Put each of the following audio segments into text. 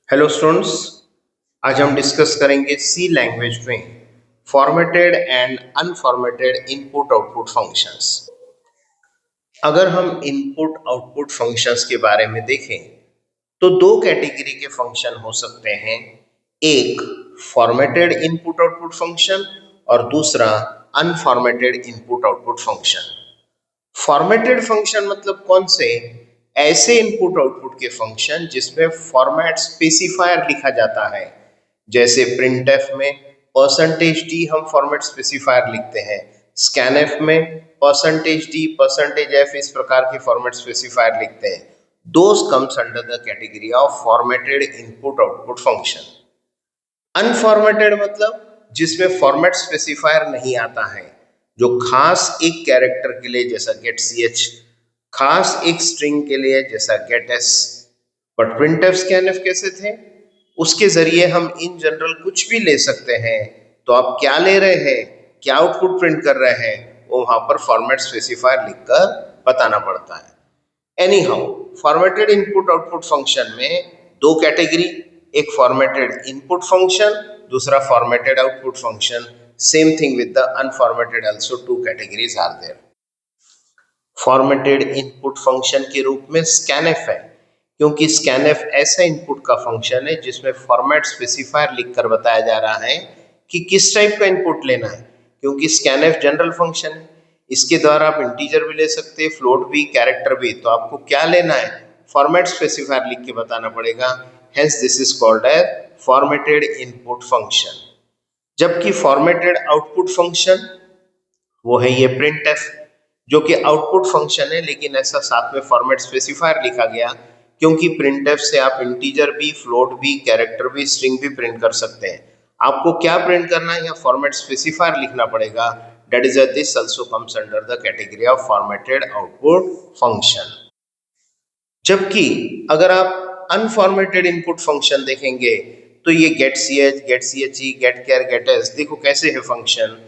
Hello students. आज हम discuss करेंगे सी लैंग्वेज में formatted and unformatted input output functions. अगर हम इनपुट आउटपुट फंक्शंस के बारे में देखें तो दो कैटेगरी के फंक्शन हो सकते हैं। एक फॉर्मेटेड इनपुट आउटपुट फंक्शन और दूसरा unformatted input output function. Formatted function मतलब कौन से? ऐसे इनपुट आउटपुट के फंक्शन जिसमें फॉर्मेट स्पेसिफायर लिखा जाता है। जैसे प्रिंटफ में परसेंटेज डी हम फॉर्मेट स्पेसिफायर लिखते हैं, स्कैनफ में परसेंटेज डी परसेंटेज एफ इस प्रकार के फॉर्मेट स्पेसिफायर लिखते हैं। Those comes under the category of formatted input output function. Unformatted मतलब जिसमें फॉर्मेट स्पेसिफायर नहीं आता है, जो खास एक कैरेक्टर के लिए जैसा गेट सी एच, खास एक स्ट्रिंग के लिए जैसा get S. But printf scanf कैसे थे? उसके जरिए हम इन जनरल कुछ भी ले सकते हैं। तो आप क्या ले रहे हैं, क्या आउटपुट प्रिंट कर रहे हैं, वो वहां पर फॉर्मेट स्पेसिफायर लिखकर बताना पड़ता है। Anyhow, formatted input output function में दो कैटेगरी, एक फॉर्मेटेड इनपुट फंक्शन, दूसरा formatted output function. Same thing with the unformatted, also two categories are there. Formatted input function के रूप में स्कैनफ है, क्योंकि स्कैनफ ऐसा इनपुट का फंक्शन है जिसमें फॉर्मेट स्पेसिफायर लिखकर बताया जा रहा है कि किस टाइप का इनपुट लेना है। क्योंकि स्कैनफ जनरल फंक्शन है, इसके द्वारा आप इंटीजर भी ले सकते हैं, फ्लोट भी, कैरेक्टर भी। तो आपको क्या लेना है, फॉर्मेट स्पेसिफायर लिख के बताना पड़ेगा। Hence this is called as formatted input function. जबकि फॉर्मेटेड आउटपुट फंक्शन वो है ये प्रिंटफ, जो कि आउटपुट फंक्शन है, लेकिन ऐसा साथ में फॉर्मेट स्पेसिफायर लिखा गया क्योंकि प्रिंटफ से आप इंटीजर भी, फ्लोट भी, कैरेक्टर भी, स्ट्रिंग भी प्रिंट कर सकते हैं। आपको क्या प्रिंट करना है, या फॉर्मेट स्पेसिफायर लिखना पड़ेगा। That is this also comes under the category of formatted output function. जबकि अगर आप अनफॉर्मेटेड इनपुट फंक्शन देखेंगे तो ये get C H, get C H E, get care, get S, देखो कैसे है फंक्शन।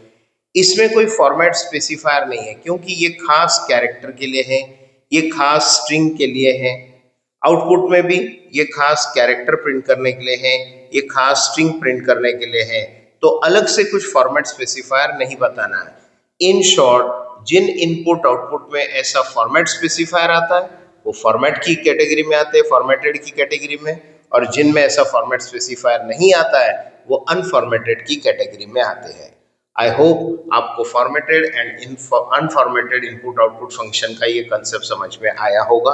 इसमें कोई फॉर्मेट स्पेसिफायर नहीं है, क्योंकि ये खास कैरेक्टर के लिए है, ये खास स्ट्रिंग के लिए है। आउटपुट में भी ये खास कैरेक्टर प्रिंट करने के लिए है, ये खास स्ट्रिंग प्रिंट करने के लिए है। तो अलग से कुछ फॉर्मेट स्पेसिफायर नहीं बताना है। इन शॉर्ट, जिन इनपुट आउटपुट में ऐसा फॉर्मेट स्पेसिफायर आता है वो फॉर्मेट की कैटेगरी में आते हैं, फॉर्मेटेड की कैटेगरी में। और जिनमें ऐसा फॉर्मेट स्पेसिफायर नहीं आता है वो अनफॉर्मेटेड की कैटेगरी में आते हैं। आई होप आपको formatted and unformatted input output function का ये कंसेप्ट समझ में आया होगा।